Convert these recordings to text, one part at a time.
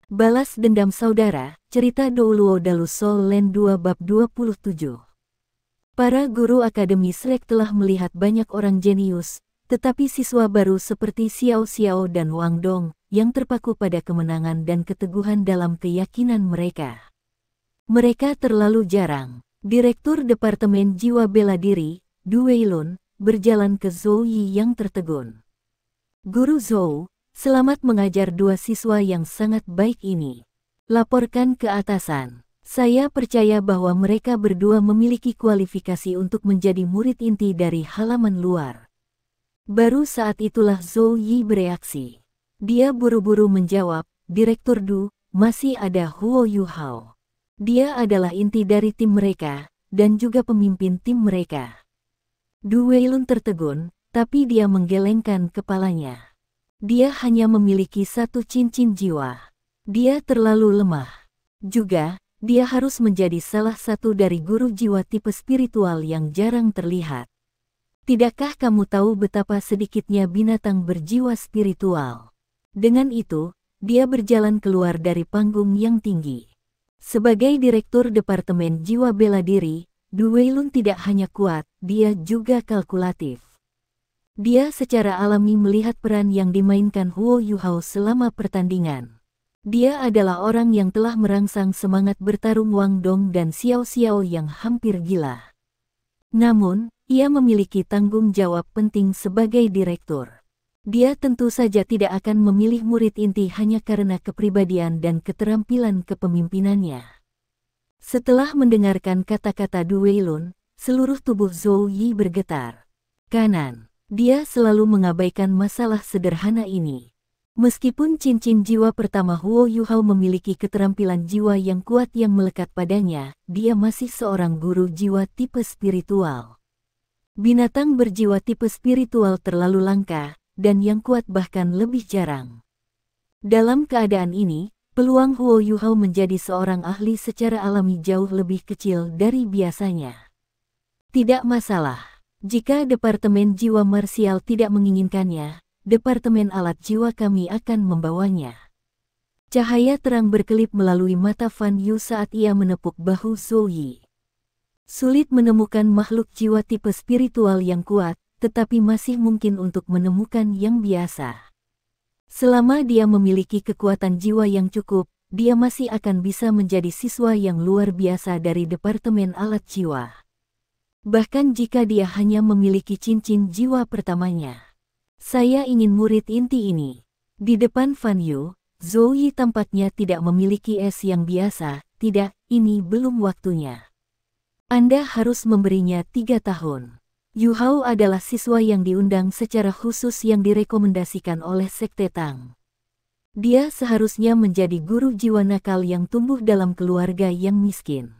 Balas Dendam Saudara, Cerita Douluo Dalu Soul Land 2 Bab 27. Para guru Akademi Slek telah melihat banyak orang jenius, tetapi siswa baru seperti Xiao Xiao dan Wang Dong, yang terpaku pada kemenangan dan keteguhan dalam keyakinan mereka. Mereka terlalu jarang. Direktur Departemen Jiwa Bela Diri, Du Weilun, berjalan ke Zhou Yi yang tertegun. Guru Zhou, selamat mengajar dua siswa yang sangat baik ini. Laporkan ke atasan. Saya percaya bahwa mereka berdua memiliki kualifikasi untuk menjadi murid inti dari halaman luar. Baru saat itulah Zhou Yi bereaksi. Dia buru-buru menjawab, Direktur Du, masih ada Huo Yuhao. Dia adalah inti dari tim mereka, dan juga pemimpin tim mereka. Du Weilun tertegun, tapi dia menggelengkan kepalanya. Dia hanya memiliki satu cincin jiwa. Dia terlalu lemah. Juga, dia harus menjadi salah satu dari guru jiwa tipe spiritual yang jarang terlihat. Tidakkah kamu tahu betapa sedikitnya binatang berjiwa spiritual? Dengan itu, dia berjalan keluar dari panggung yang tinggi. Sebagai Direktur Departemen Jiwa Bela Diri, Du Weilun tidak hanya kuat, dia juga kalkulatif. Dia secara alami melihat peran yang dimainkan Huo Yuhao selama pertandingan. Dia adalah orang yang telah merangsang semangat bertarung Wang Dong dan Xiao Xiao yang hampir gila. Namun, ia memiliki tanggung jawab penting sebagai direktur. Dia tentu saja tidak akan memilih murid inti hanya karena kepribadian dan keterampilan kepemimpinannya. Setelah mendengarkan kata-kata Du Weilun, seluruh tubuh Zhou Yi bergetar. Kanan. Dia selalu mengabaikan masalah sederhana ini. Meskipun cincin jiwa pertama Huo Yuhao memiliki keterampilan jiwa yang kuat yang melekat padanya, dia masih seorang guru jiwa tipe spiritual. Binatang berjiwa tipe spiritual terlalu langka, dan yang kuat bahkan lebih jarang. Dalam keadaan ini, peluang Huo Yuhao menjadi seorang ahli secara alami jauh lebih kecil dari biasanya. Tidak masalah. Jika Departemen Jiwa Marsial tidak menginginkannya, Departemen Alat Jiwa kami akan membawanya. Cahaya terang berkelip melalui mata Fan Yu saat ia menepuk bahu Zhou Yi. Sulit menemukan makhluk jiwa tipe spiritual yang kuat, tetapi masih mungkin untuk menemukan yang biasa. Selama dia memiliki kekuatan jiwa yang cukup, dia masih akan bisa menjadi siswa yang luar biasa dari Departemen Alat Jiwa. Bahkan jika dia hanya memiliki cincin jiwa pertamanya. Saya ingin murid inti ini. Di depan Fan Yu, Zhou Yi tampaknya tidak memiliki es yang biasa. Tidak, ini belum waktunya. Anda harus memberinya 3 tahun. Yu Hao adalah siswa yang diundang secara khusus yang direkomendasikan oleh Sekte Tang. Dia seharusnya menjadi guru jiwa nakal yang tumbuh dalam keluarga yang miskin.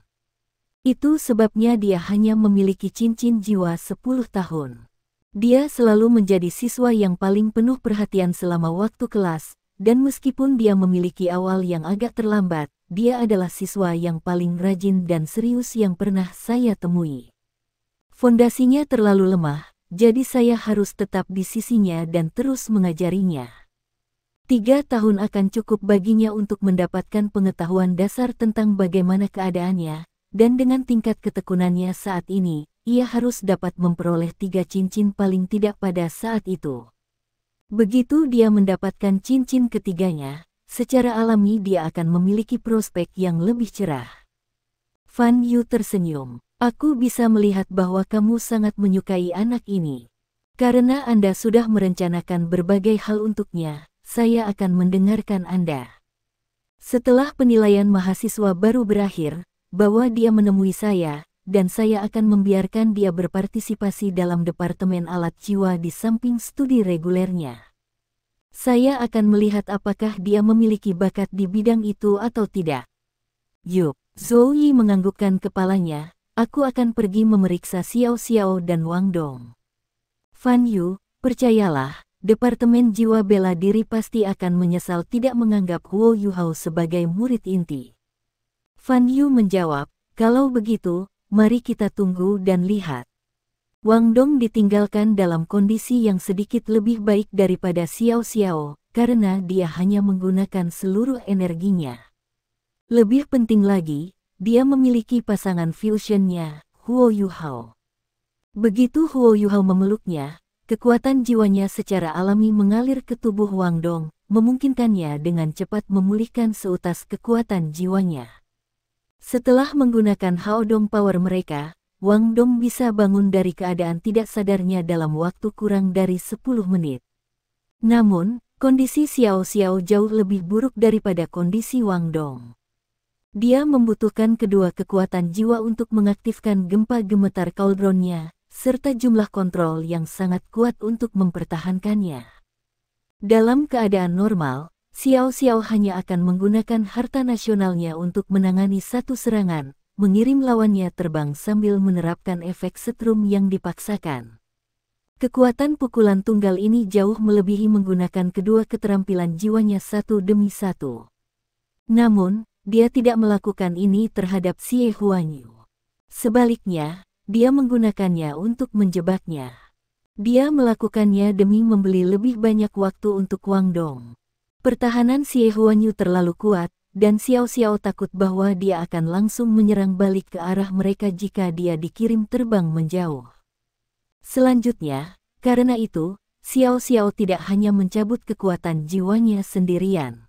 Itu sebabnya dia hanya memiliki cincin jiwa 10 tahun. Dia selalu menjadi siswa yang paling penuh perhatian selama waktu kelas, dan meskipun dia memiliki awal yang agak terlambat, dia adalah siswa yang paling rajin dan serius yang pernah saya temui. Fondasinya terlalu lemah, jadi saya harus tetap di sisinya dan terus mengajarinya. 3 tahun akan cukup baginya untuk mendapatkan pengetahuan dasar tentang bagaimana keadaannya, dan dengan tingkat ketekunannya saat ini, ia harus dapat memperoleh 3 cincin paling tidak pada saat itu. Begitu dia mendapatkan cincin ketiganya, secara alami dia akan memiliki prospek yang lebih cerah. Fan Yu tersenyum. Aku bisa melihat bahwa kamu sangat menyukai anak ini. Karena Anda sudah merencanakan berbagai hal untuknya, saya akan mendengarkan Anda. Setelah penilaian mahasiswa baru berakhir, bahwa dia menemui saya, dan saya akan membiarkan dia berpartisipasi dalam Departemen Alat Jiwa di samping studi regulernya. Saya akan melihat apakah dia memiliki bakat di bidang itu atau tidak. Yuk, Zhou Yi menganggukkan kepalanya, aku akan pergi memeriksa Xiao Xiao dan Wang Dong. Fan Yu, percayalah, Departemen Jiwa Bela Diri pasti akan menyesal tidak menganggap Huo Yuhao sebagai murid inti. Fan Yu menjawab, kalau begitu, mari kita tunggu dan lihat. Wang Dong ditinggalkan dalam kondisi yang sedikit lebih baik daripada Xiao Xiao, karena dia hanya menggunakan seluruh energinya. Lebih penting lagi, dia memiliki pasangan fusionnya, Huo Yuhao. Begitu Huo Yuhao memeluknya, kekuatan jiwanya secara alami mengalir ke tubuh Wang Dong, memungkinkannya dengan cepat memulihkan seutas kekuatan jiwanya. Setelah menggunakan Hao Dong Power mereka, Wang Dong bisa bangun dari keadaan tidak sadarnya dalam waktu kurang dari 10 menit. Namun, kondisi Xiao Xiao jauh lebih buruk daripada kondisi Wang Dong. Dia membutuhkan kedua kekuatan jiwa untuk mengaktifkan gempa gemetar cauldronnya, serta jumlah kontrol yang sangat kuat untuk mempertahankannya. Dalam keadaan normal, Xiao Xiao hanya akan menggunakan harta nasionalnya untuk menangani satu serangan, mengirim lawannya terbang sambil menerapkan efek setrum yang dipaksakan. Kekuatan pukulan tunggal ini jauh melebihi menggunakan kedua keterampilan jiwanya satu demi satu. Namun, dia tidak melakukan ini terhadap Xie Huanyu. Sebaliknya, dia menggunakannya untuk menjebaknya. Dia melakukannya demi membeli lebih banyak waktu untuk Wang Dong. Pertahanan Xie Huanyu terlalu kuat, dan Xiao Xiao takut bahwa dia akan langsung menyerang balik ke arah mereka jika dia dikirim terbang menjauh. Selanjutnya, karena itu, Xiao Xiao tidak hanya mencabut kekuatan jiwanya sendirian.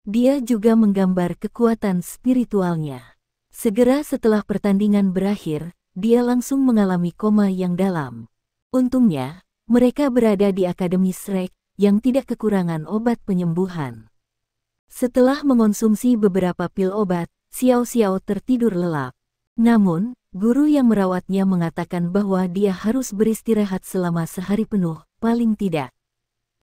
Dia juga menggambar kekuatan spiritualnya. Segera setelah pertandingan berakhir, dia langsung mengalami koma yang dalam. Untungnya, mereka berada di Akademi Shrek, yang tidak kekurangan obat penyembuhan. Setelah mengonsumsi beberapa pil obat, Xiao Xiao tertidur lelap. Namun, guru yang merawatnya mengatakan bahwa dia harus beristirahat selama sehari penuh, paling tidak.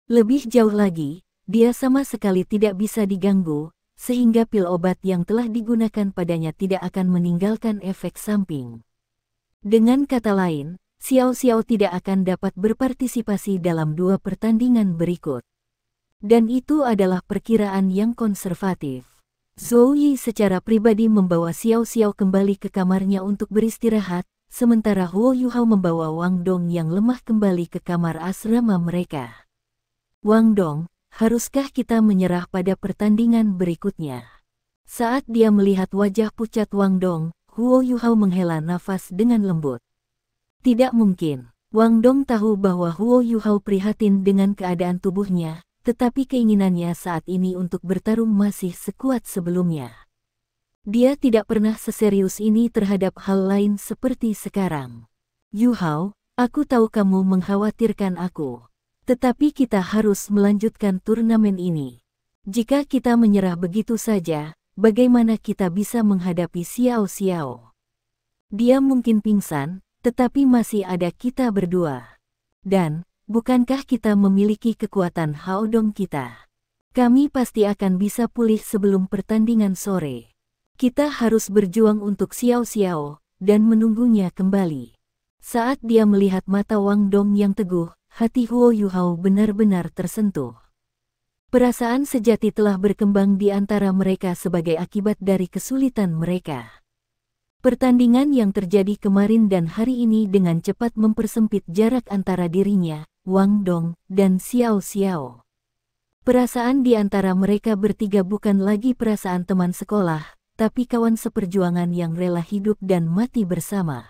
Lebih jauh lagi, dia sama sekali tidak bisa diganggu, sehingga pil obat yang telah digunakan padanya tidak akan meninggalkan efek samping. Dengan kata lain, Xiao Xiao tidak akan dapat berpartisipasi dalam 2 pertandingan berikut. Dan itu adalah perkiraan yang konservatif. Zhou Yi secara pribadi membawa Xiao Xiao kembali ke kamarnya untuk beristirahat, sementara Huo Yuhao membawa Wang Dong yang lemah kembali ke kamar asrama mereka. Wang Dong, haruskah kita menyerah pada pertandingan berikutnya? Saat dia melihat wajah pucat Wang Dong, Huo Yuhao menghela nafas dengan lembut. Tidak mungkin. Wang Dong tahu bahwa Huo Yuhao prihatin dengan keadaan tubuhnya, tetapi keinginannya saat ini untuk bertarung masih sekuat sebelumnya. Dia tidak pernah seserius ini terhadap hal lain seperti sekarang. Yuhao, aku tahu kamu mengkhawatirkan aku. Tetapi kita harus melanjutkan turnamen ini. Jika kita menyerah begitu saja, bagaimana kita bisa menghadapi Xiao Xiao? Dia mungkin pingsan, tetapi masih ada kita berdua. Dan, bukankah kita memiliki kekuatan Hao Dong kita? Kami pasti akan bisa pulih sebelum pertandingan sore. Kita harus berjuang untuk Xiao Xiao, dan menunggunya kembali. Saat dia melihat mata Wang Dong yang teguh, hati Huo Yuhao benar-benar tersentuh. Perasaan sejati telah berkembang di antara mereka sebagai akibat dari kesulitan mereka. Pertandingan yang terjadi kemarin dan hari ini dengan cepat mempersempit jarak antara dirinya, Wang Dong, dan Xiao Xiao. Perasaan di antara mereka bertiga bukan lagi perasaan teman sekolah, tapi kawan seperjuangan yang rela hidup dan mati bersama.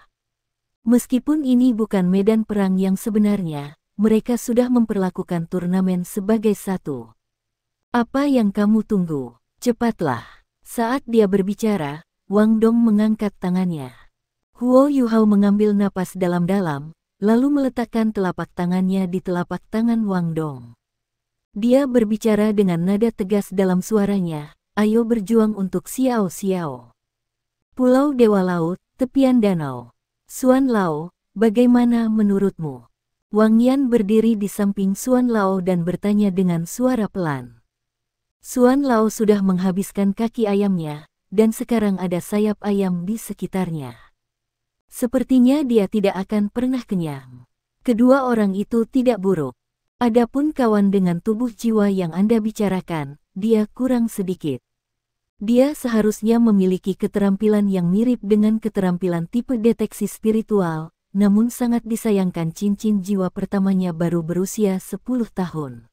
Meskipun ini bukan medan perang yang sebenarnya, mereka sudah memperlakukan turnamen sebagai satu. Apa yang kamu tunggu? Cepatlah. Saat dia berbicara, Wang Dong mengangkat tangannya. Huo Yuhao mengambil napas dalam-dalam, lalu meletakkan telapak tangannya di telapak tangan Wang Dong. Dia berbicara dengan nada tegas dalam suaranya, ayo berjuang untuk Xiao Xiao. Pulau Dewa Laut, tepian danau. Xuan Lao, bagaimana menurutmu? Wang Yan berdiri di samping Xuan Lao dan bertanya dengan suara pelan. Xuan Lao sudah menghabiskan kaki ayamnya, dan sekarang ada sayap ayam di sekitarnya. Sepertinya dia tidak akan pernah kenyang. Kedua orang itu tidak buruk. Adapun kawan dengan tubuh jiwa yang Anda bicarakan, dia kurang sedikit. Dia seharusnya memiliki keterampilan yang mirip dengan keterampilan tipe deteksi spiritual, namun sangat disayangkan cincin jiwa pertamanya baru berusia 10 tahun.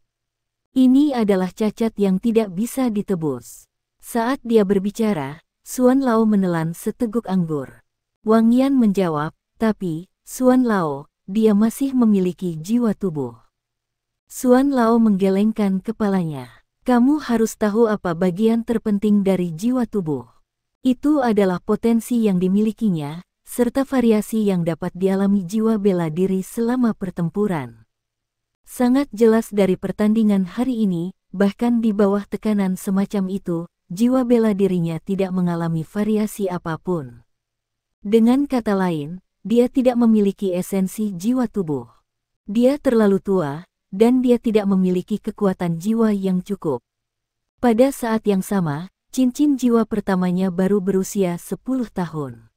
Ini adalah cacat yang tidak bisa ditebus. Saat dia berbicara, Xuan Lao menelan seteguk anggur. Wang Yan menjawab, tapi, Xuan Lao, dia masih memiliki jiwa tubuh. Xuan Lao menggelengkan kepalanya. Kamu harus tahu apa bagian terpenting dari jiwa tubuh. Itu adalah potensi yang dimilikinya, serta variasi yang dapat dialami jiwa bela diri selama pertempuran. Sangat jelas dari pertandingan hari ini, bahkan di bawah tekanan semacam itu, jiwa bela dirinya tidak mengalami variasi apapun. Dengan kata lain, dia tidak memiliki esensi jiwa tubuh. Dia terlalu tua, dan dia tidak memiliki kekuatan jiwa yang cukup. Pada saat yang sama, cincin jiwa pertamanya baru berusia 10 tahun.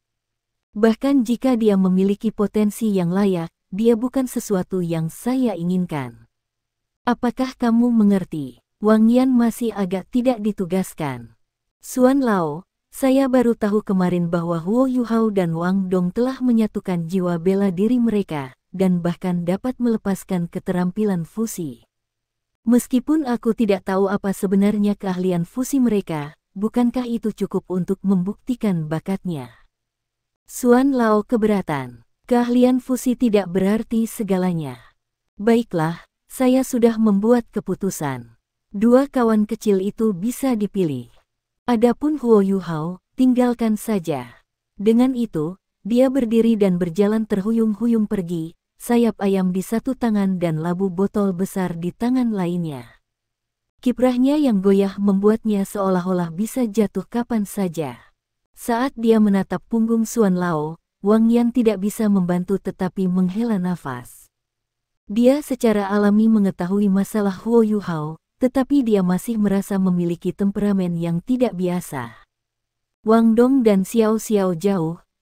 Bahkan jika dia memiliki potensi yang layak, dia bukan sesuatu yang saya inginkan. Apakah kamu mengerti? Wang Yan masih agak tidak ditugaskan. Xuan Lao, saya baru tahu kemarin bahwa Huo Yuhao dan Wang Dong telah menyatukan jiwa bela diri mereka, dan bahkan dapat melepaskan keterampilan fusi. Meskipun aku tidak tahu apa sebenarnya keahlian fusi mereka, bukankah itu cukup untuk membuktikan bakatnya? Xuan Lao keberatan. Keahlian fusi tidak berarti segalanya. Baiklah, saya sudah membuat keputusan. Dua kawan kecil itu bisa dipilih. Adapun Huo Yuhao, tinggalkan saja. Dengan itu, dia berdiri dan berjalan terhuyung-huyung pergi, sayap ayam di satu tangan dan labu botol besar di tangan lainnya. Kiprahnya yang goyah membuatnya seolah-olah bisa jatuh kapan saja. Saat dia menatap punggung Xuan Lao, Wang Yan tidak bisa membantu tetapi menghela nafas. Dia secara alami mengetahui masalah Huo Yuhao, tetapi dia masih merasa memiliki temperamen yang tidak biasa. Wang Dong dan Xiao Xiao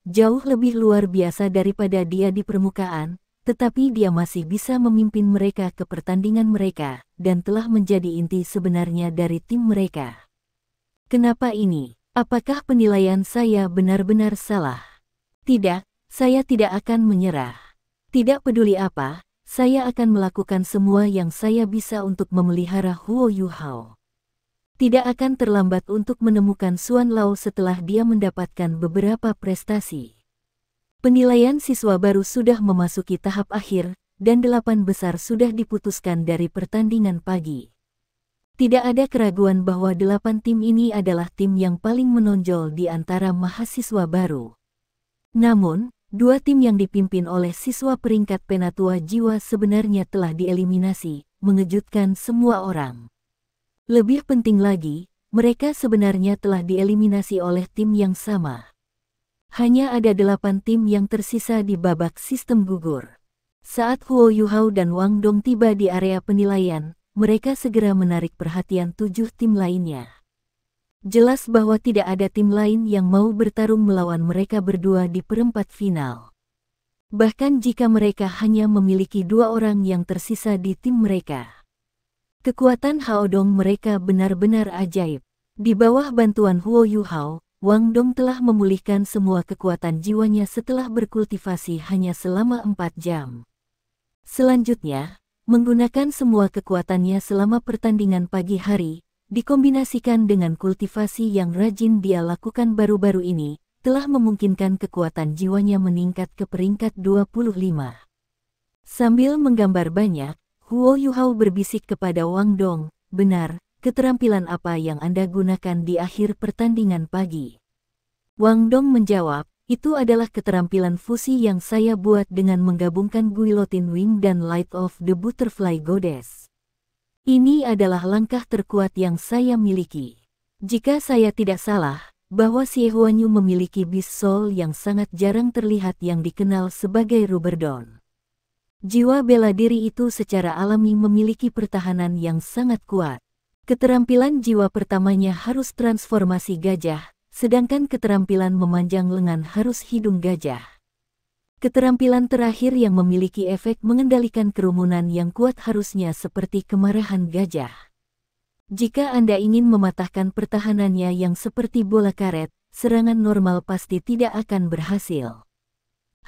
jauh lebih luar biasa daripada dia di permukaan, tetapi dia masih bisa memimpin mereka ke pertandingan mereka, dan telah menjadi inti sebenarnya dari tim mereka. Kenapa ini? Apakah penilaian saya benar-benar salah? Tidak, saya tidak akan menyerah. Tidak peduli apa, saya akan melakukan semua yang saya bisa untuk memelihara Huo Yuhao. Tidak akan terlambat untuk menemukan Xuan Lao setelah dia mendapatkan beberapa prestasi. Penilaian siswa baru sudah memasuki tahap akhir, dan 8 besar sudah diputuskan dari pertandingan pagi. Tidak ada keraguan bahwa 8 tim ini adalah tim yang paling menonjol di antara mahasiswa baru. Namun, 2 tim yang dipimpin oleh siswa peringkat penatua jiwa sebenarnya telah dieliminasi, mengejutkan semua orang. Lebih penting lagi, mereka sebenarnya telah dieliminasi oleh tim yang sama. Hanya ada 8 tim yang tersisa di babak sistem gugur. Saat Huo Yuhao dan Wang Dong tiba di area penilaian, mereka segera menarik perhatian 7 tim lainnya. Jelas bahwa tidak ada tim lain yang mau bertarung melawan mereka berdua di perempat final. Bahkan jika mereka hanya memiliki 2 orang yang tersisa di tim mereka. Kekuatan Hao Dong mereka benar-benar ajaib. Di bawah bantuan Huo Yuhao, Wang Dong telah memulihkan semua kekuatan jiwanya setelah berkultivasi hanya selama 4 jam. Selanjutnya, menggunakan semua kekuatannya selama pertandingan pagi hari, dikombinasikan dengan kultivasi yang rajin dia lakukan baru-baru ini, telah memungkinkan kekuatan jiwanya meningkat ke peringkat 25. Sambil menggambar banyak, Huo Yuhao berbisik kepada Wang Dong, benar, keterampilan apa yang Anda gunakan di akhir pertandingan pagi? Wang Dong menjawab, itu adalah keterampilan fusi yang saya buat dengan menggabungkan Guillotine Wing dan Light of the Butterfly Goddess. Ini adalah langkah terkuat yang saya miliki. Jika saya tidak salah, bahwa Xie Huanyu memiliki Beast Soul yang sangat jarang terlihat yang dikenal sebagai Ruberdon. Jiwa bela diri itu secara alami memiliki pertahanan yang sangat kuat. Keterampilan jiwa pertamanya harus transformasi gajah, sedangkan keterampilan memanjang lengan harus hidung gajah. Keterampilan terakhir yang memiliki efek mengendalikan kerumunan yang kuat harusnya seperti kemarahan gajah. Jika Anda ingin mematahkan pertahanannya yang seperti bola karet, serangan normal pasti tidak akan berhasil.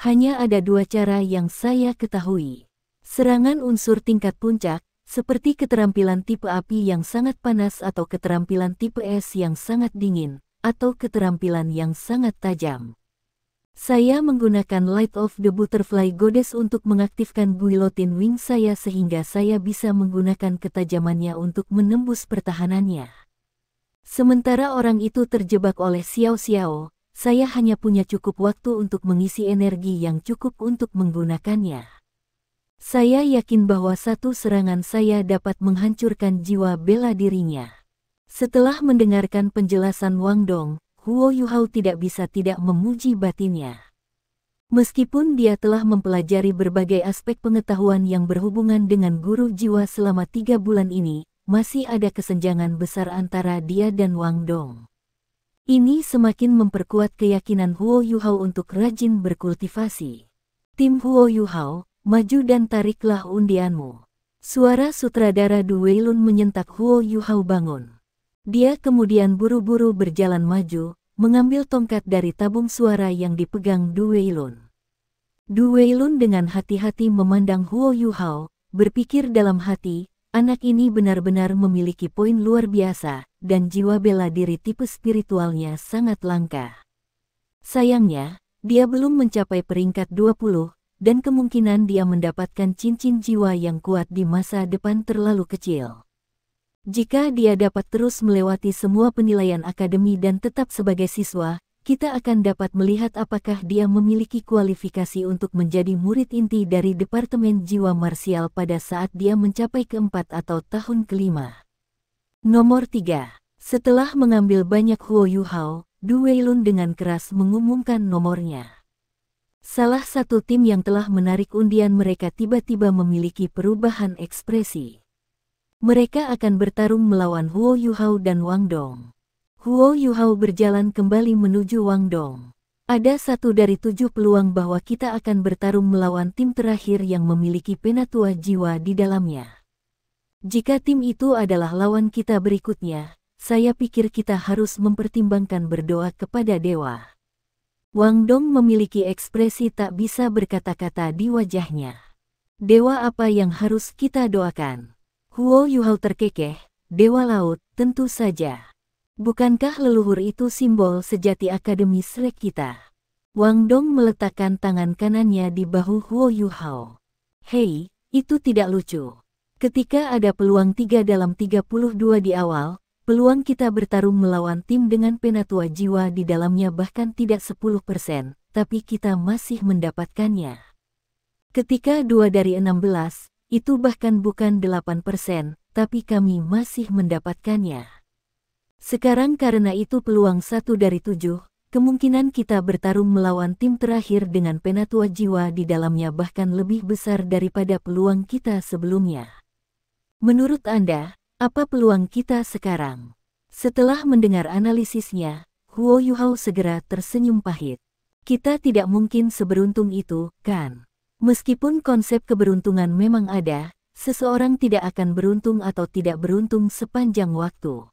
Hanya ada 2 cara yang saya ketahui. Serangan unsur tingkat puncak, seperti keterampilan tipe api yang sangat panas atau keterampilan tipe es yang sangat dingin, atau keterampilan yang sangat tajam. Saya menggunakan Light of the Butterfly Goddess untuk mengaktifkan guillotine wing saya sehingga saya bisa menggunakan ketajamannya untuk menembus pertahanannya. Sementara orang itu terjebak oleh Xiao Xiao, saya hanya punya cukup waktu untuk mengisi energi yang cukup untuk menggunakannya. Saya yakin bahwa satu serangan saya dapat menghancurkan jiwa bela dirinya. Setelah mendengarkan penjelasan Wang Dong, Huo Yuhao tidak bisa tidak memuji batinnya. Meskipun dia telah mempelajari berbagai aspek pengetahuan yang berhubungan dengan guru jiwa selama 3 bulan ini, masih ada kesenjangan besar antara dia dan Wang Dong. Ini semakin memperkuat keyakinan Huo Yuhao untuk rajin berkultivasi. Tim Huo Yuhao, maju dan tariklah undianmu. Suara sutradara Du Weilun menyentak Huo Yuhao bangun. Dia kemudian buru-buru berjalan maju, mengambil tongkat dari tabung suara yang dipegang Du Weilun. Du Weilun dengan hati-hati memandang Huo Yuhao, berpikir dalam hati, anak ini benar-benar memiliki poin luar biasa, dan jiwa bela diri tipe spiritualnya sangat langka. Sayangnya, dia belum mencapai peringkat 20, dan kemungkinan dia mendapatkan cincin jiwa yang kuat di masa depan terlalu kecil. Jika dia dapat terus melewati semua penilaian akademi dan tetap sebagai siswa, kita akan dapat melihat apakah dia memiliki kualifikasi untuk menjadi murid inti dari Departemen Jiwa Marsial pada saat dia mencapai keempat atau tahun kelima. Nomor 3. Setelah mengambil banyak Huo Yuhao, Du Weilun dengan keras mengumumkan nomornya. Salah satu tim yang telah menarik undian mereka tiba-tiba memiliki perubahan ekspresi. Mereka akan bertarung melawan Huo Yuhao dan Wang Dong. Huo Yuhao berjalan kembali menuju Wang Dong. Ada 1 dari 7 peluang bahwa kita akan bertarung melawan tim terakhir yang memiliki penatua jiwa di dalamnya. Jika tim itu adalah lawan kita berikutnya, saya pikir kita harus mempertimbangkan berdoa kepada dewa. Wang Dong memiliki ekspresi tak bisa berkata-kata di wajahnya. Dewa apa yang harus kita doakan? Huo Yuhao terkekeh, dewa laut, tentu saja. Bukankah leluhur itu simbol sejati Akademi Shrek kita? Wang Dong meletakkan tangan kanannya di bahu Huo Yuhao. Hei, itu tidak lucu. Ketika ada peluang 3 dalam 32 di awal, peluang kita bertarung melawan tim dengan penatua jiwa di dalamnya bahkan tidak 10%, tapi kita masih mendapatkannya. Ketika 2 dari 16, itu bahkan bukan 8%, tapi kami masih mendapatkannya. Sekarang karena itu peluang 1 dari 7, kemungkinan kita bertarung melawan tim terakhir dengan penatua jiwa di dalamnya bahkan lebih besar daripada peluang kita sebelumnya. Menurut Anda, apa peluang kita sekarang? Setelah mendengar analisisnya, Huo Yuhao segera tersenyum pahit. Kita tidak mungkin seberuntung itu, kan? Meskipun konsep keberuntungan memang ada, seseorang tidak akan beruntung atau tidak beruntung sepanjang waktu.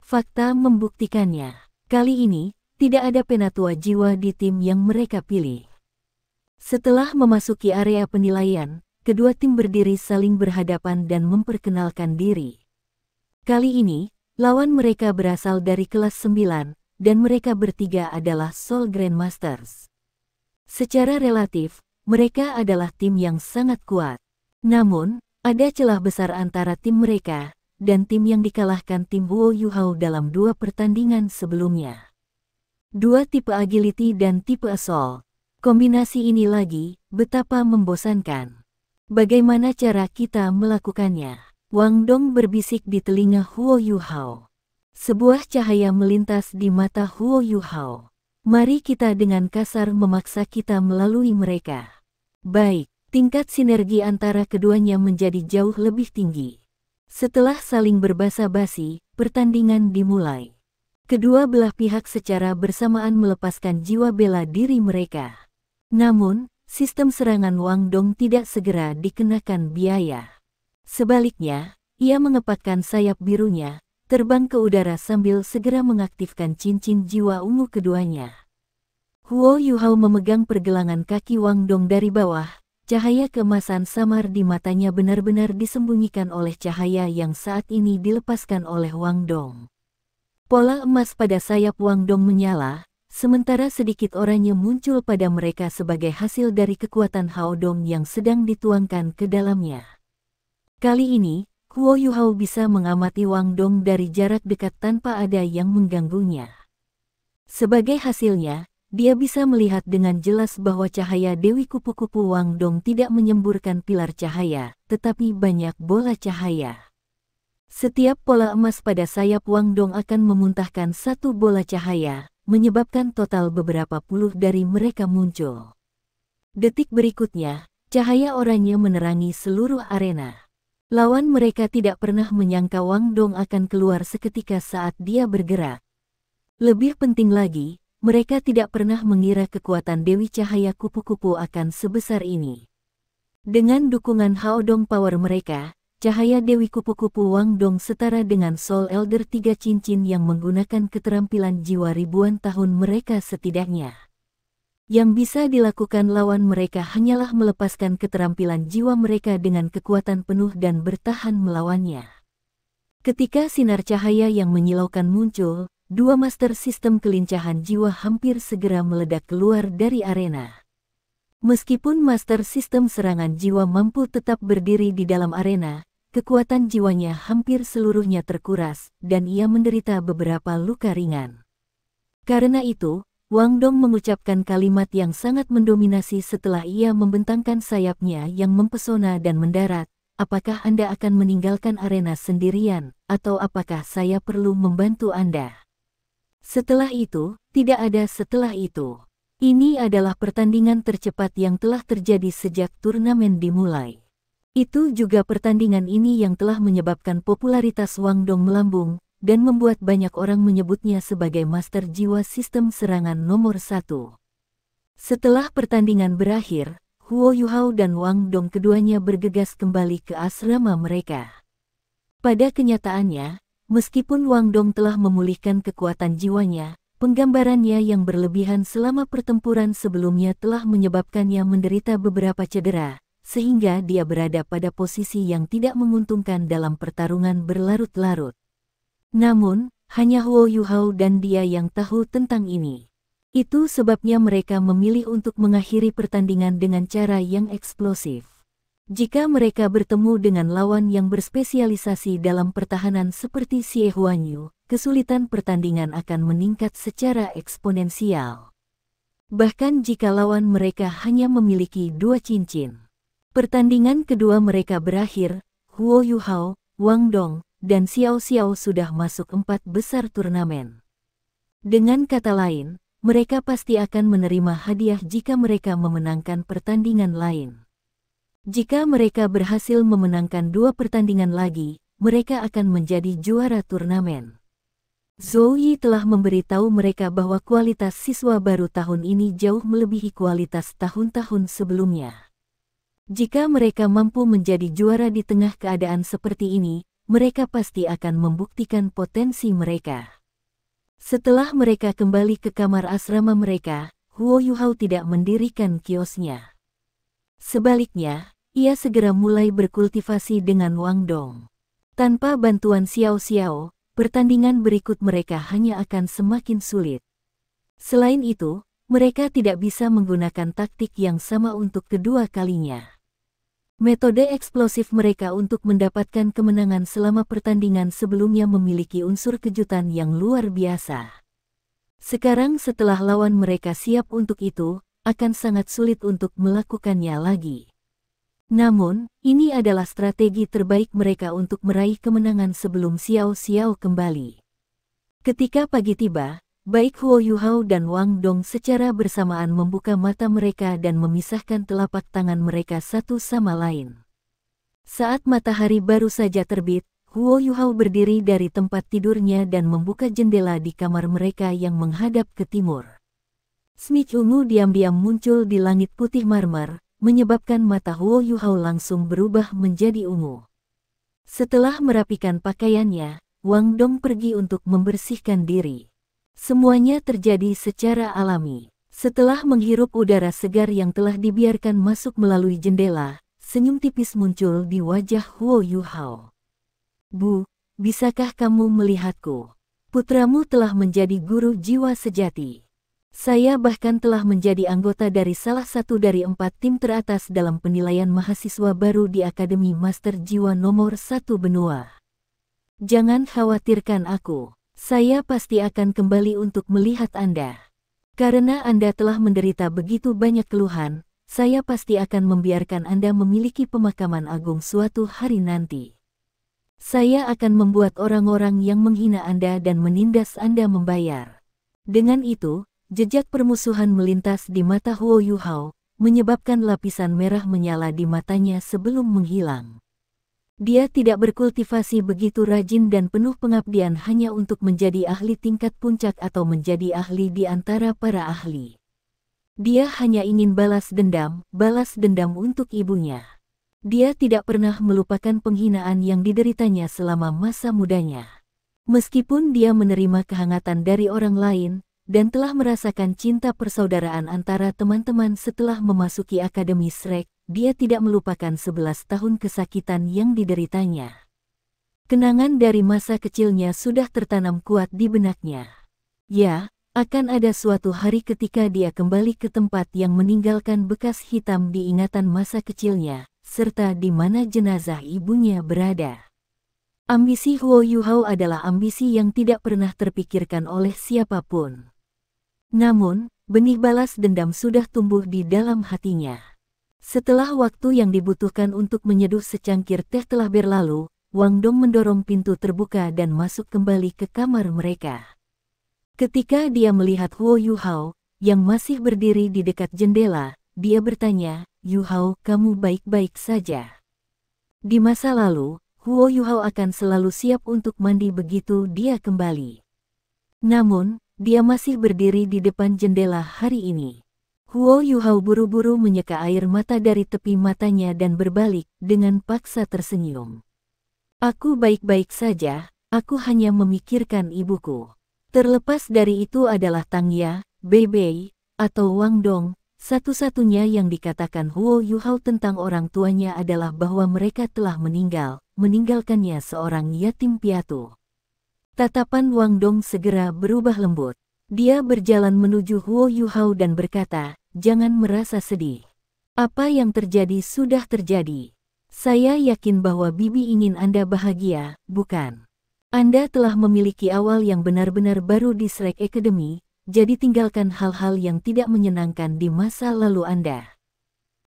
Fakta membuktikannya. Kali ini, tidak ada penatua jiwa di tim yang mereka pilih. Setelah memasuki area penilaian, kedua tim berdiri saling berhadapan dan memperkenalkan diri. Kali ini, lawan mereka berasal dari kelas 9, dan mereka bertiga adalah Soul Grandmasters. Secara relatif, mereka adalah tim yang sangat kuat. Namun, ada celah besar antara tim mereka, dan tim yang dikalahkan tim Huo Yuhao dalam 2 pertandingan sebelumnya. 2 tipe agility dan tipe assault. Kombinasi ini lagi, betapa membosankan. Bagaimana cara kita melakukannya? Wang Dong berbisik di telinga Huo Yuhao. Sebuah cahaya melintas di mata Huo Yuhao. Mari kita dengan kasar memaksa kita melalui mereka. Baik, tingkat sinergi antara keduanya menjadi jauh lebih tinggi. Setelah saling berbasa-basi, pertandingan dimulai. Kedua belah pihak secara bersamaan melepaskan jiwa bela diri mereka. Namun, sistem serangan Wang Dong tidak segera dikenakan biaya. Sebaliknya, ia mengepakkan sayap birunya, terbang ke udara sambil segera mengaktifkan cincin jiwa ungu keduanya. Huo Yuhao memegang pergelangan kaki Wang Dong dari bawah, cahaya keemasan samar di matanya benar-benar disembunyikan oleh cahaya yang saat ini dilepaskan oleh Wang Dong. Pola emas pada sayap Wang Dong menyala, sementara sedikit oranye muncul pada mereka sebagai hasil dari kekuatan Hao Dong yang sedang dituangkan ke dalamnya. Kali ini, Huo Yuhao bisa mengamati Wang Dong dari jarak dekat tanpa ada yang mengganggunya. Sebagai hasilnya, dia bisa melihat dengan jelas bahwa cahaya Dewi Kupu-Kupu Wang Dong tidak menyemburkan pilar cahaya, tetapi banyak bola cahaya. Setiap pola emas pada sayap Wang Dong akan memuntahkan satu bola cahaya, menyebabkan total beberapa puluh dari mereka muncul. Detik berikutnya, cahaya oranye menerangi seluruh arena. Lawan mereka tidak pernah menyangka Wang Dong akan keluar seketika saat dia bergerak. Lebih penting lagi, mereka tidak pernah mengira kekuatan Dewi Cahaya Kupu-Kupu akan sebesar ini. Dengan dukungan Hao Dong Power mereka, cahaya Dewi Kupu-Kupu Wang Dong setara dengan Soul Elder 3 cincin yang menggunakan keterampilan jiwa ribuan tahun mereka setidaknya. Yang bisa dilakukan lawan mereka hanyalah melepaskan keterampilan jiwa mereka dengan kekuatan penuh dan bertahan melawannya. Ketika sinar cahaya yang menyilaukan muncul, dua master sistem kelincahan jiwa hampir segera meledak keluar dari arena. Meskipun master sistem serangan jiwa mampu tetap berdiri di dalam arena, kekuatan jiwanya hampir seluruhnya terkuras, dan ia menderita beberapa luka ringan. Karena itu, Wang Dong mengucapkan kalimat yang sangat mendominasi setelah ia membentangkan sayapnya yang mempesona dan mendarat. Apakah Anda akan meninggalkan arena sendirian, atau apakah saya perlu membantu Anda? Setelah itu, tidak ada setelah itu. Ini adalah pertandingan tercepat yang telah terjadi sejak turnamen dimulai. Itu juga pertandingan ini yang telah menyebabkan popularitas Wang Dong melambung, dan membuat banyak orang menyebutnya sebagai master jiwa sistem serangan nomor 1. Setelah pertandingan berakhir, Huo Yuhao dan Wang Dong keduanya bergegas kembali ke asrama mereka. Pada kenyataannya, meskipun Wang Dong telah memulihkan kekuatan jiwanya, penggambarannya yang berlebihan selama pertempuran sebelumnya telah menyebabkannya menderita beberapa cedera, sehingga dia berada pada posisi yang tidak menguntungkan dalam pertarungan berlarut-larut. Namun, hanya Huo Yuhao dan dia yang tahu tentang ini. Itu sebabnya mereka memilih untuk mengakhiri pertandingan dengan cara yang eksplosif. Jika mereka bertemu dengan lawan yang berspesialisasi dalam pertahanan seperti Xie Huanyu, kesulitan pertandingan akan meningkat secara eksponensial. Bahkan jika lawan mereka hanya memiliki 2 cincin. Pertandingan kedua mereka berakhir, Huo Yuhao, Wang Dong, dan Xiao Xiao sudah masuk 4 besar turnamen. Dengan kata lain, mereka pasti akan menerima hadiah jika mereka memenangkan pertandingan lain. Jika mereka berhasil memenangkan 2 pertandingan lagi, mereka akan menjadi juara turnamen. Zhou Yi telah memberitahu mereka bahwa kualitas siswa baru tahun ini jauh melebihi kualitas tahun-tahun sebelumnya. Jika mereka mampu menjadi juara di tengah keadaan seperti ini, mereka pasti akan membuktikan potensi mereka. Setelah mereka kembali ke kamar asrama mereka, Huo Yuhao tidak mendirikan kiosnya. Sebaliknya, ia segera mulai berkultivasi dengan Wang Dong. Tanpa bantuan Xiao Xiao, pertandingan berikut mereka hanya akan semakin sulit. Selain itu, mereka tidak bisa menggunakan taktik yang sama untuk kedua kalinya. Metode eksplosif mereka untuk mendapatkan kemenangan selama pertandingan sebelumnya memiliki unsur kejutan yang luar biasa. Sekarang setelah lawan mereka siap untuk itu, akan sangat sulit untuk melakukannya lagi. Namun, ini adalah strategi terbaik mereka untuk meraih kemenangan sebelum Xiao Xiao kembali. Ketika pagi tiba, baik Huo Yuhao dan Wang Dong secara bersamaan membuka mata mereka dan memisahkan telapak tangan mereka satu sama lain. Saat matahari baru saja terbit, Huo Yuhao berdiri dari tempat tidurnya dan membuka jendela di kamar mereka yang menghadap ke timur. Smith ungu diam-diam muncul di langit putih marmer, menyebabkan mata Huo Yuhao langsung berubah menjadi ungu. Setelah merapikan pakaiannya, Wang Dong pergi untuk membersihkan diri. Semuanya terjadi secara alami. Setelah menghirup udara segar yang telah dibiarkan masuk melalui jendela, senyum tipis muncul di wajah Huo Yuhao. Bu, bisakah kamu melihatku? Putramu telah menjadi guru jiwa sejati. Saya bahkan telah menjadi anggota dari salah satu dari 4 tim teratas dalam penilaian mahasiswa baru di Akademi Master Jiwa nomor 1 benua. Jangan khawatirkan aku. Saya pasti akan kembali untuk melihat Anda. Karena Anda telah menderita begitu banyak keluhan, saya pasti akan membiarkan Anda memiliki pemakaman agung suatu hari nanti. Saya akan membuat orang-orang yang menghina Anda dan menindas Anda membayar. Dengan itu, jejak permusuhan melintas di mata Huo Yuhao, menyebabkan lapisan merah menyala di matanya sebelum menghilang. Dia tidak berkultivasi begitu rajin dan penuh pengabdian hanya untuk menjadi ahli tingkat puncak atau menjadi ahli di antara para ahli. Dia hanya ingin balas dendam untuk ibunya. Dia tidak pernah melupakan penghinaan yang dideritanya selama masa mudanya. Meskipun dia menerima kehangatan dari orang lain, dan telah merasakan cinta persaudaraan antara teman-teman setelah memasuki Akademi Shrek, dia tidak melupakan 11 tahun kesakitan yang dideritanya. Kenangan dari masa kecilnya sudah tertanam kuat di benaknya. Ya, akan ada suatu hari ketika dia kembali ke tempat yang meninggalkan bekas hitam di ingatan masa kecilnya, serta di mana jenazah ibunya berada. Ambisi Huo Yuhao adalah ambisi yang tidak pernah terpikirkan oleh siapapun. Namun, benih balas dendam sudah tumbuh di dalam hatinya. Setelah waktu yang dibutuhkan untuk menyeduh secangkir teh telah berlalu, Wang Dong mendorong pintu terbuka dan masuk kembali ke kamar mereka. Ketika dia melihat Huo Yuhao, yang masih berdiri di dekat jendela, dia bertanya, "Yuhao, kamu baik-baik saja?" Di masa lalu, Huo Yuhao akan selalu siap untuk mandi begitu dia kembali. Namun, dia masih berdiri di depan jendela hari ini. Huo Yuhao buru-buru menyeka air mata dari tepi matanya dan berbalik dengan paksa tersenyum. "Aku baik-baik saja, aku hanya memikirkan ibuku." Terlepas dari itu adalah Tang Ya, Bei Bei, atau Wang Dong, satu-satunya yang dikatakan Huo Yuhao tentang orang tuanya adalah bahwa mereka telah meninggalkannya seorang yatim piatu. Tatapan Wang Dong segera berubah lembut. Dia berjalan menuju Huo Yuhao dan berkata, "Jangan merasa sedih. Apa yang terjadi sudah terjadi. Saya yakin bahwa Bibi ingin Anda bahagia, bukan? Anda telah memiliki awal yang benar-benar baru di Shrek Academy, jadi tinggalkan hal-hal yang tidak menyenangkan di masa lalu Anda.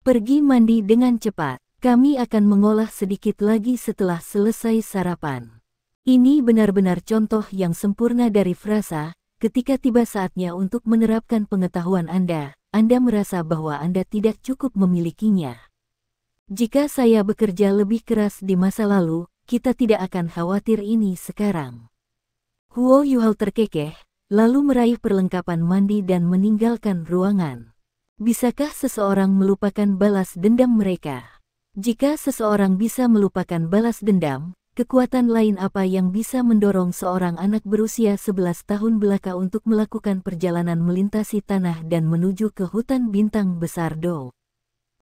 Pergi mandi dengan cepat, kami akan mengolah sedikit lagi setelah selesai sarapan." Ini benar-benar contoh yang sempurna dari frasa, ketika tiba saatnya untuk menerapkan pengetahuan Anda merasa bahwa Anda tidak cukup memilikinya. Jika saya bekerja lebih keras di masa lalu, kita tidak akan khawatir ini sekarang. Huo Yuhao terkekeh, lalu meraih perlengkapan mandi dan meninggalkan ruangan. Bisakah seseorang melupakan balas dendam mereka? Jika seseorang bisa melupakan balas dendam, kekuatan lain apa yang bisa mendorong seorang anak berusia 11 tahun belaka untuk melakukan perjalanan melintasi tanah dan menuju ke hutan bintang besar Do?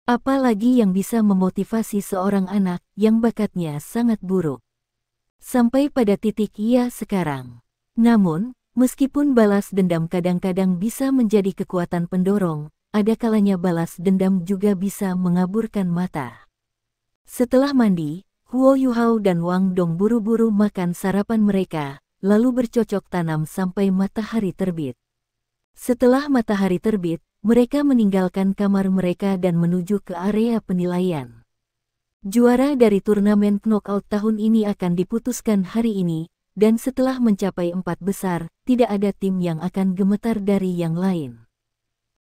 Apalagi yang bisa memotivasi seorang anak yang bakatnya sangat buruk sampai pada titik ia sekarang. Namun, meskipun balas dendam kadang-kadang bisa menjadi kekuatan pendorong, ada kalanya balas dendam juga bisa mengaburkan mata. Setelah mandi, Huo Yuhao dan Wang Dong buru-buru makan sarapan mereka, lalu bercocok tanam sampai matahari terbit. Setelah matahari terbit, mereka meninggalkan kamar mereka dan menuju ke area penilaian. Juara dari turnamen knockout tahun ini akan diputuskan hari ini, dan setelah mencapai 4 besar, tidak ada tim yang akan gemetar dari yang lain.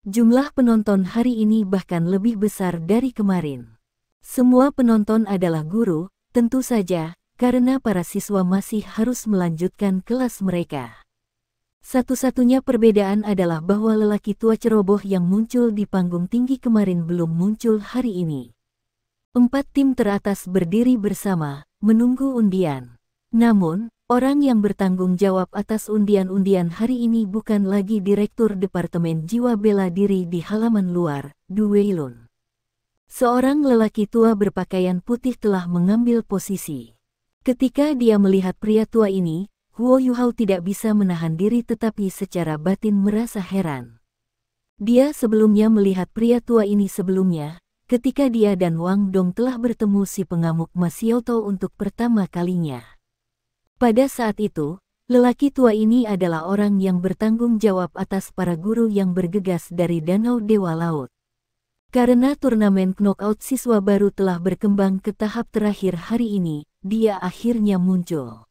Jumlah penonton hari ini bahkan lebih besar dari kemarin. Semua penonton adalah guru, tentu saja, karena para siswa masih harus melanjutkan kelas mereka. Satu-satunya perbedaan adalah bahwa lelaki tua ceroboh yang muncul di panggung tinggi kemarin belum muncul hari ini. 4 tim teratas berdiri bersama, menunggu undian. Namun, Orang yang bertanggung jawab atas undian-undian hari ini bukan lagi Direktur Departemen Jiwa Bela Diri di halaman luar, Du Weilun. Seorang lelaki tua berpakaian putih telah mengambil posisi. Ketika dia melihat pria tua ini, Huo Yuhao tidak bisa menahan diri tetapi secara batin merasa heran. Dia sebelumnya melihat pria tua ini sebelumnya, ketika dia dan Wang Dong telah bertemu si pengamuk Ma Xiaotou untuk pertama kalinya. Pada saat itu, lelaki tua ini adalah orang yang bertanggung jawab atas para guru yang bergegas dari Danau Dewa Laut. Karena turnamen knockout siswa baru telah berkembang ke tahap terakhir hari ini, dia akhirnya muncul.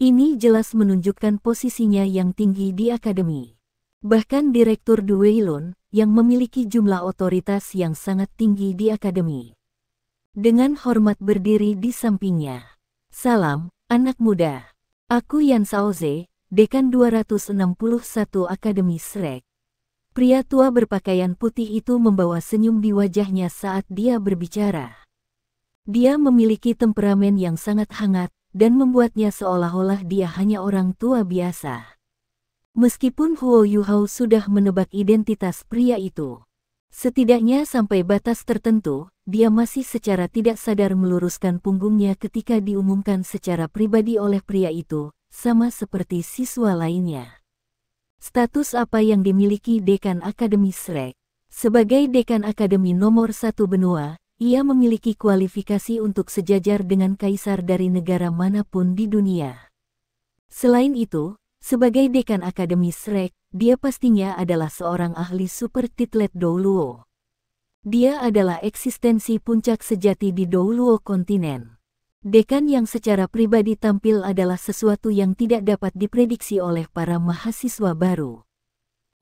Ini jelas menunjukkan posisinya yang tinggi di akademi. Bahkan Direktur Du Weilun, yang memiliki jumlah otoritas yang sangat tinggi di akademi, dengan hormat berdiri di sampingnya. Salam, anak muda. Aku Yan Shaoze, Dekan 261 Akademi Shrek. Pria tua berpakaian putih itu membawa senyum di wajahnya saat dia berbicara. Dia memiliki temperamen yang sangat hangat, dan membuatnya seolah-olah dia hanya orang tua biasa. Meskipun Huo Yuhao sudah menebak identitas pria itu, setidaknya sampai batas tertentu, dia masih secara tidak sadar meluruskan punggungnya ketika diumumkan secara pribadi oleh pria itu, sama seperti siswa lainnya. Status apa yang dimiliki Dekan Akademi Shrek? Sebagai Dekan Akademi nomor 1 benua, ia memiliki kualifikasi untuk sejajar dengan kaisar dari negara manapun di dunia. Selain itu, sebagai Dekan Akademi Shrek, dia pastinya adalah seorang ahli super titlet Douluo. Dia adalah eksistensi puncak sejati di Douluo kontinen. Dekan yang secara pribadi tampil adalah sesuatu yang tidak dapat diprediksi oleh para mahasiswa baru.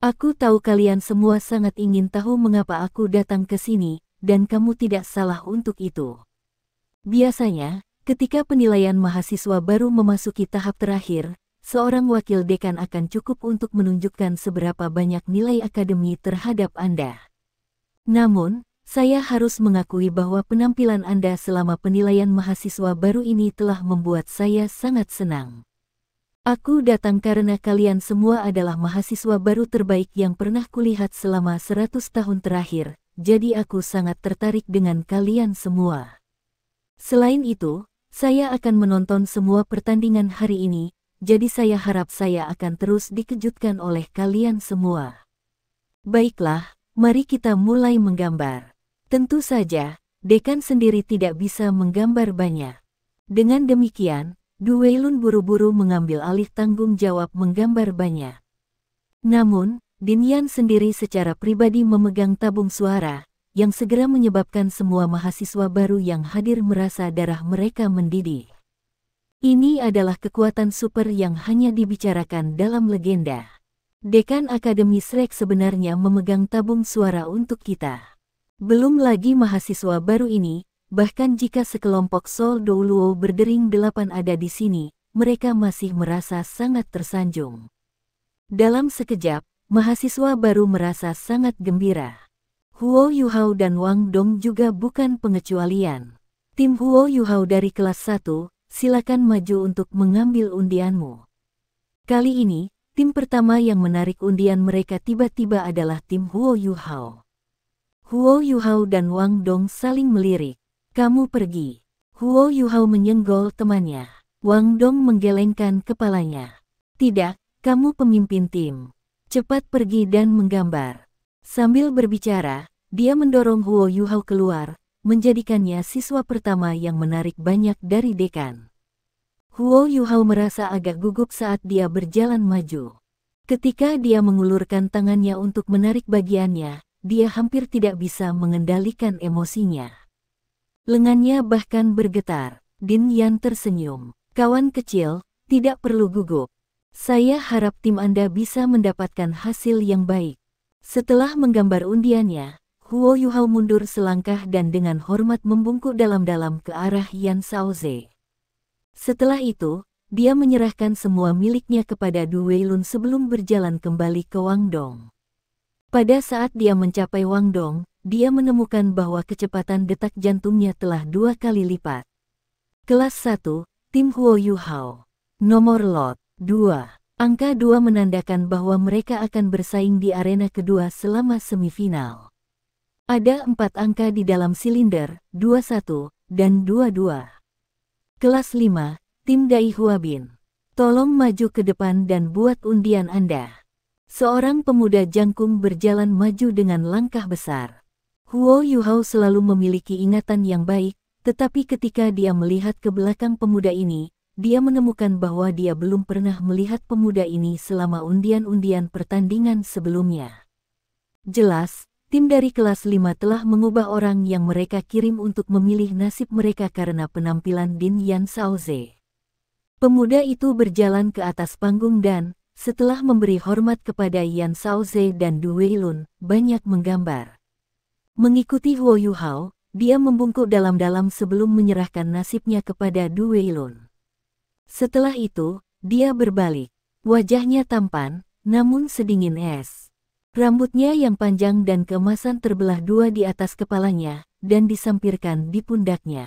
Aku tahu kalian semua sangat ingin tahu mengapa aku datang ke sini, dan kamu tidak salah untuk itu. Biasanya, ketika penilaian mahasiswa baru memasuki tahap terakhir, seorang wakil dekan akan cukup untuk menunjukkan seberapa banyak nilai akademi terhadap Anda. Namun, saya harus mengakui bahwa penampilan Anda selama penilaian mahasiswa baru ini telah membuat saya sangat senang. Aku datang karena kalian semua adalah mahasiswa baru terbaik yang pernah kulihat selama 100 tahun terakhir, jadi aku sangat tertarik dengan kalian semua. Selain itu, saya akan menonton semua pertandingan hari ini, jadi saya harap saya akan terus dikejutkan oleh kalian semua. Baiklah, mari kita mulai menggambar. Tentu saja, dekan sendiri tidak bisa menggambar banyak. Dengan demikian, Du Weilun buru-buru mengambil alih tanggung jawab menggambar banyak. Namun, Din Yan sendiri secara pribadi memegang tabung suara, yang segera menyebabkan semua mahasiswa baru yang hadir merasa darah mereka mendidih. Ini adalah kekuatan super yang hanya dibicarakan dalam legenda. Dekan Akademi Shrek sebenarnya memegang tabung suara untuk kita. Belum lagi mahasiswa baru ini, bahkan jika sekelompok Soul Douluo berdering 8 ada di sini, mereka masih merasa sangat tersanjung. Dalam sekejap, mahasiswa baru merasa sangat gembira. Huo Yuhao dan Wang Dong juga bukan pengecualian. Tim Huo Yuhao dari kelas 1, silakan maju untuk mengambil undianmu. Kali ini, tim pertama yang menarik undian mereka tiba-tiba adalah tim Huo Yuhao. Huo Yuhao dan Wang Dong saling melirik. Kamu pergi. Huo Yuhao menyenggol temannya. Wang Dong menggelengkan kepalanya. Tidak, kamu pemimpin tim. Cepat pergi dan menggambar. Sambil berbicara, dia mendorong Huo Yuhao keluar, menjadikannya siswa pertama yang menarik banyak dari dekan. Huo Yuhao merasa agak gugup saat dia berjalan maju. Ketika dia mengulurkan tangannya untuk menarik bagiannya, dia hampir tidak bisa mengendalikan emosinya. Lengannya bahkan bergetar. Din Yan tersenyum. Kawan kecil, tidak perlu gugup. Saya harap tim Anda bisa mendapatkan hasil yang baik. Setelah menggambar undiannya, Huo Yuhao mundur selangkah dan dengan hormat membungkuk dalam-dalam ke arah Yan Shaoze. Setelah itu, dia menyerahkan semua miliknya kepada Du Weilun sebelum berjalan kembali ke Wang Dong. Pada saat dia mencapai Wang Dong, dia menemukan bahwa kecepatan detak jantungnya telah 2 kali lipat. Kelas 1, tim Huo Yuhao. Nomor lot 2. Angka 2 menandakan bahwa mereka akan bersaing di arena kedua selama semifinal. Ada 4 angka di dalam silinder, 21 dan 22. Kelas 5, Tim Dai Huabin. Tolong maju ke depan dan buat undian Anda. Seorang pemuda jangkung berjalan maju dengan langkah besar. Huo Yuhao selalu memiliki ingatan yang baik, tetapi ketika dia melihat ke belakang pemuda ini, dia menemukan bahwa dia belum pernah melihat pemuda ini selama undian-undian pertandingan sebelumnya. Jelas, tim dari kelas 5 telah mengubah orang yang mereka kirim untuk memilih nasib mereka karena penampilan Din Yan Shaoze. Pemuda itu berjalan ke atas panggung dan, setelah memberi hormat kepada Yan Shaoze dan Du Weilun, banyak menggambar. Mengikuti Huo Yuhao, dia membungkuk dalam-dalam sebelum menyerahkan nasibnya kepada Du Weilun. Setelah itu, dia berbalik. Wajahnya tampan, namun sedingin es. Rambutnya yang panjang dan keemasan terbelah dua di atas kepalanya, dan disampirkan di pundaknya.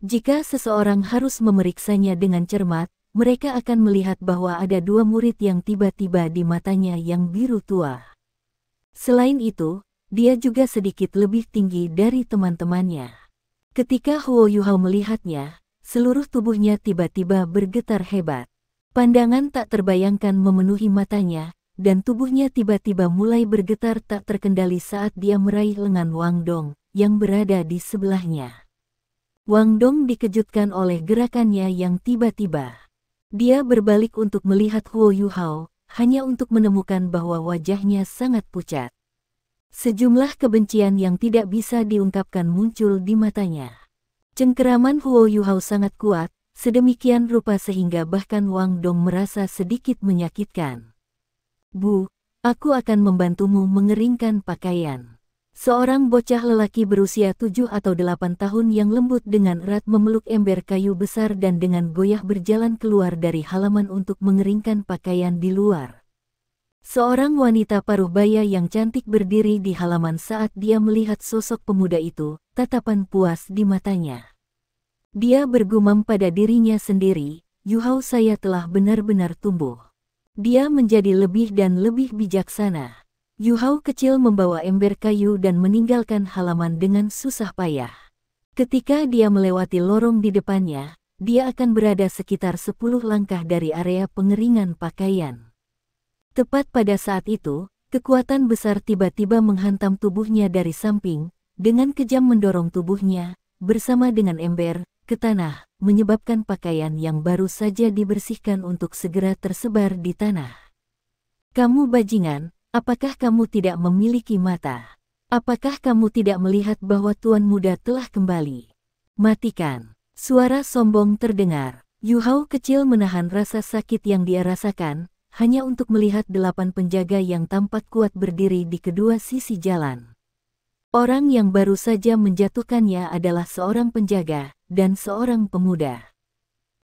Jika seseorang harus memeriksanya dengan cermat, mereka akan melihat bahwa ada 2 murid yang tiba-tiba di matanya yang biru tua. Selain itu, dia juga sedikit lebih tinggi dari teman-temannya. Ketika Huo Yuhao melihatnya, seluruh tubuhnya tiba-tiba bergetar hebat. Pandangan tak terbayangkan memenuhi matanya, dan tubuhnya tiba-tiba mulai bergetar tak terkendali saat dia meraih lengan Wang Dong, yang berada di sebelahnya. Wang Dong dikejutkan oleh gerakannya yang tiba-tiba. Dia berbalik untuk melihat Huo Yuhao, hanya untuk menemukan bahwa wajahnya sangat pucat. Sejumlah kebencian yang tidak bisa diungkapkan muncul di matanya. Cengkeraman Huo Yuhao sangat kuat, sedemikian rupa sehingga bahkan Wang Dong merasa sedikit menyakitkan. Bu, aku akan membantumu mengeringkan pakaian. Seorang bocah lelaki berusia 7 atau 8 tahun yang lembut dengan erat memeluk ember kayu besar dan dengan goyah berjalan keluar dari halaman untuk mengeringkan pakaian di luar. Seorang wanita paruh baya yang cantik berdiri di halaman saat dia melihat sosok pemuda itu, tatapan puas di matanya. Dia bergumam pada dirinya sendiri, Yuhao saya telah benar-benar tumbuh. Dia menjadi lebih dan lebih bijaksana. Yuhao kecil membawa ember kayu dan meninggalkan halaman dengan susah payah. Ketika dia melewati lorong di depannya, dia akan berada sekitar 10 langkah dari area pengeringan pakaian. Tepat pada saat itu, kekuatan besar tiba-tiba menghantam tubuhnya dari samping, dengan kejam mendorong tubuhnya, bersama dengan ember, ke tanah, menyebabkan pakaian yang baru saja dibersihkan untuk segera tersebar di tanah. Kamu bajingan, apakah kamu tidak memiliki mata? Apakah kamu tidak melihat bahwa tuan muda telah kembali? Matikan! Suara sombong terdengar. Yuhao kecil menahan rasa sakit yang dia rasakan, hanya untuk melihat 8 penjaga yang tampak kuat berdiri di kedua sisi jalan. Orang yang baru saja menjatuhkannya adalah seorang penjaga, dan seorang pemuda.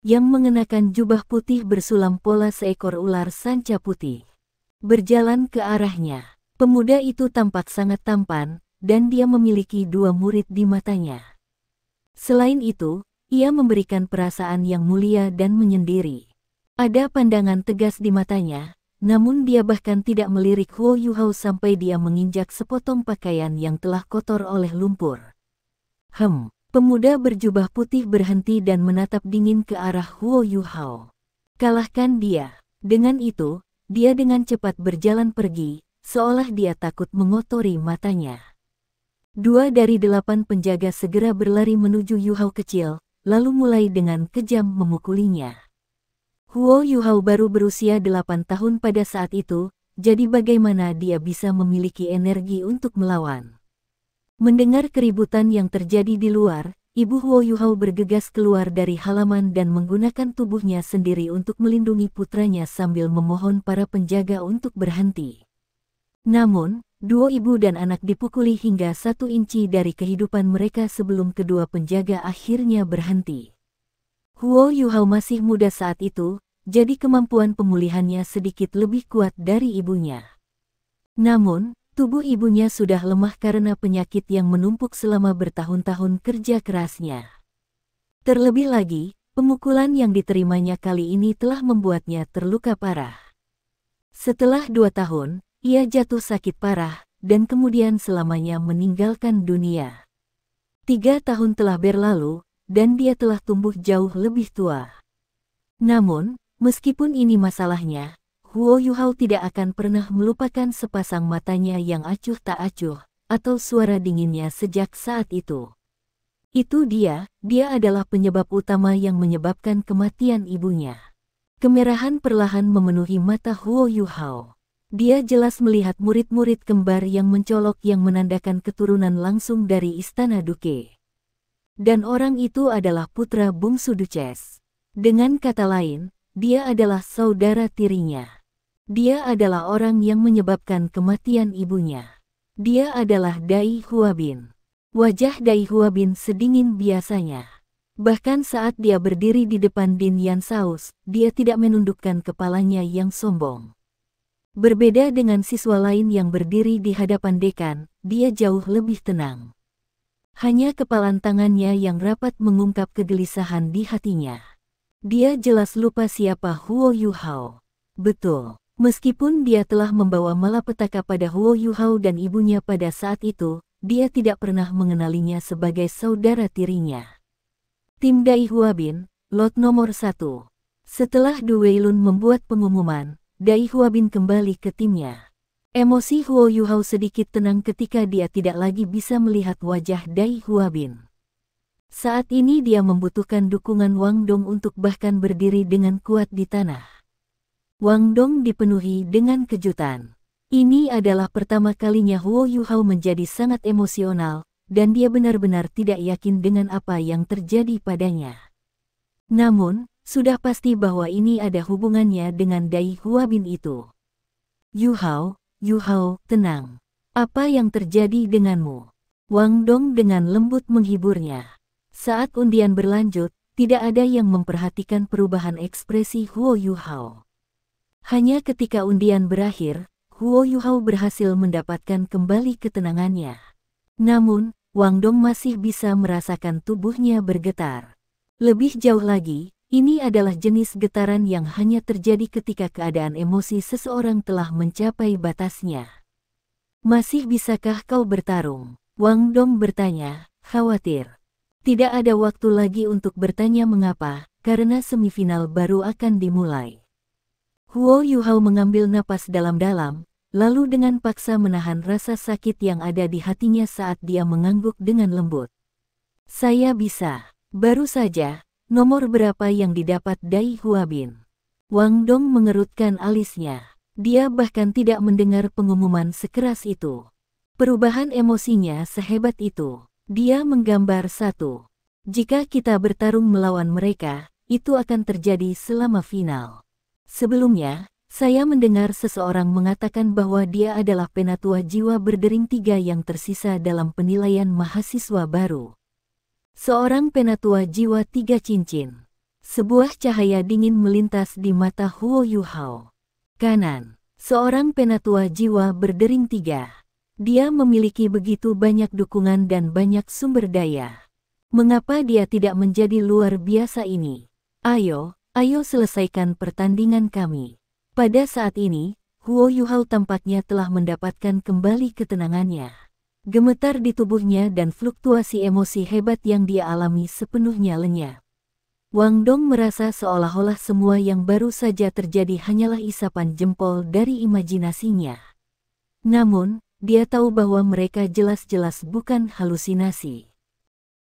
Yang mengenakan jubah putih bersulam pola seekor ular sanca putih. Berjalan ke arahnya. Pemuda itu tampak sangat tampan, dan dia memiliki 2 murid di matanya. Selain itu, ia memberikan perasaan yang mulia dan menyendiri. Ada pandangan tegas di matanya, namun dia bahkan tidak melirik Huo Yuhao sampai dia menginjak sepotong pakaian yang telah kotor oleh lumpur. Pemuda berjubah putih berhenti dan menatap dingin ke arah Huo Yuhao. Kalahkan dia. Dengan itu, dia dengan cepat berjalan pergi, seolah dia takut mengotori matanya. 2 dari 8 penjaga segera berlari menuju Yuhao kecil, lalu mulai dengan kejam memukulinya. Huo Yuhao baru berusia 8 tahun pada saat itu, jadi bagaimana dia bisa memiliki energi untuk melawan? Mendengar keributan yang terjadi di luar, Ibu Huo Yuhao bergegas keluar dari halaman dan menggunakan tubuhnya sendiri untuk melindungi putranya sambil memohon para penjaga untuk berhenti. Namun, 2 ibu dan anak dipukuli hingga 1 inci dari kehidupan mereka sebelum kedua penjaga akhirnya berhenti. Huo Yuhao masih muda saat itu, jadi kemampuan pemulihannya sedikit lebih kuat dari ibunya. Namun, tubuh ibunya sudah lemah karena penyakit yang menumpuk selama bertahun-tahun kerja kerasnya. Terlebih lagi, Pemukulan yang diterimanya kali ini telah membuatnya terluka parah. Setelah 2 tahun, ia jatuh sakit parah, dan kemudian selamanya meninggalkan dunia. 3 tahun telah berlalu, dan dia telah tumbuh jauh lebih tua. Namun, meskipun ini masalahnya, Huo Yuhao tidak akan pernah melupakan sepasang matanya yang acuh tak acuh, atau suara dinginnya sejak saat itu. Itu dia adalah penyebab utama yang menyebabkan kematian ibunya. Kemerahan perlahan memenuhi mata Huo Yuhao. Dia jelas melihat murid-murid kembar yang mencolok yang menandakan keturunan langsung dari istana duke. Dan orang itu adalah putra bungsu Duchess. Dengan kata lain, dia adalah saudara tirinya. Dia adalah orang yang menyebabkan kematian ibunya. Dia adalah Dai Huabin. Wajah Dai Huabin sedingin biasanya. Bahkan saat dia berdiri di depan Din Yansaus, dia tidak menundukkan kepalanya yang sombong. Berbeda dengan siswa lain yang berdiri di hadapan dekan, dia jauh lebih tenang. Hanya kepalan tangannya yang rapat mengungkap kegelisahan di hatinya. Dia jelas lupa siapa Huo Yuhao. Betul, meskipun dia telah membawa malapetaka pada Huo Yuhao dan ibunya pada saat itu, dia tidak pernah mengenalinya sebagai saudara tirinya. Tim Dai Huabin, lot nomor 1. Setelah Du Weilun membuat pengumuman, Dai Huabin kembali ke timnya. Emosi Huo Yuhao sedikit tenang ketika dia tidak lagi bisa melihat wajah Dai Huabin. Saat ini dia membutuhkan dukungan Wang Dong untuk bahkan berdiri dengan kuat di tanah. Wang Dong dipenuhi dengan kejutan. Ini adalah pertama kalinya Huo Yuhao menjadi sangat emosional, dan dia benar-benar tidak yakin dengan apa yang terjadi padanya. Namun, sudah pasti bahwa ini ada hubungannya dengan Dai Huabin itu. Yuhao, tenang. Apa yang terjadi denganmu? Wang Dong dengan lembut menghiburnya. Saat undian berlanjut, tidak ada yang memperhatikan perubahan ekspresi Huo Yuhao. Hanya ketika undian berakhir, Huo Yuhao berhasil mendapatkan kembali ketenangannya. Namun, Wang Dong masih bisa merasakan tubuhnya bergetar. Lebih jauh lagi, ini adalah jenis getaran yang hanya terjadi ketika keadaan emosi seseorang telah mencapai batasnya. Masih bisakah kau bertarung? Wang Dong bertanya, khawatir. Tidak ada waktu lagi untuk bertanya mengapa, karena semifinal baru akan dimulai. Huo Yuhao mengambil napas dalam-dalam, lalu dengan paksa menahan rasa sakit yang ada di hatinya saat dia mengangguk dengan lembut. Saya bisa. Baru saja, nomor berapa yang didapat Dai Huabin? Wang Dong mengerutkan alisnya. Dia bahkan tidak mendengar pengumuman sekeras itu. Perubahan emosinya sehebat itu. Dia menggambar satu. Jika kita bertarung melawan mereka, itu akan terjadi selama final. Sebelumnya, saya mendengar seseorang mengatakan bahwa dia adalah penatua jiwa berdering 3 yang tersisa dalam penilaian mahasiswa baru. Seorang penatua jiwa 3 cincin. Sebuah cahaya dingin melintas di mata Huo Yuhao. Kanan, seorang penatua jiwa berdering 3. Dia memiliki begitu banyak dukungan dan banyak sumber daya. Mengapa dia tidak menjadi luar biasa ini? Ayo selesaikan pertandingan kami. Pada saat ini, Huo Yuhao tampaknya telah mendapatkan kembali ketenangannya. Gemetar di tubuhnya dan fluktuasi emosi hebat yang dia alami sepenuhnya lenyap. Wang Dong merasa seolah-olah semua yang baru saja terjadi hanyalah isapan jempol dari imajinasinya. Namun, dia tahu bahwa mereka jelas-jelas bukan halusinasi.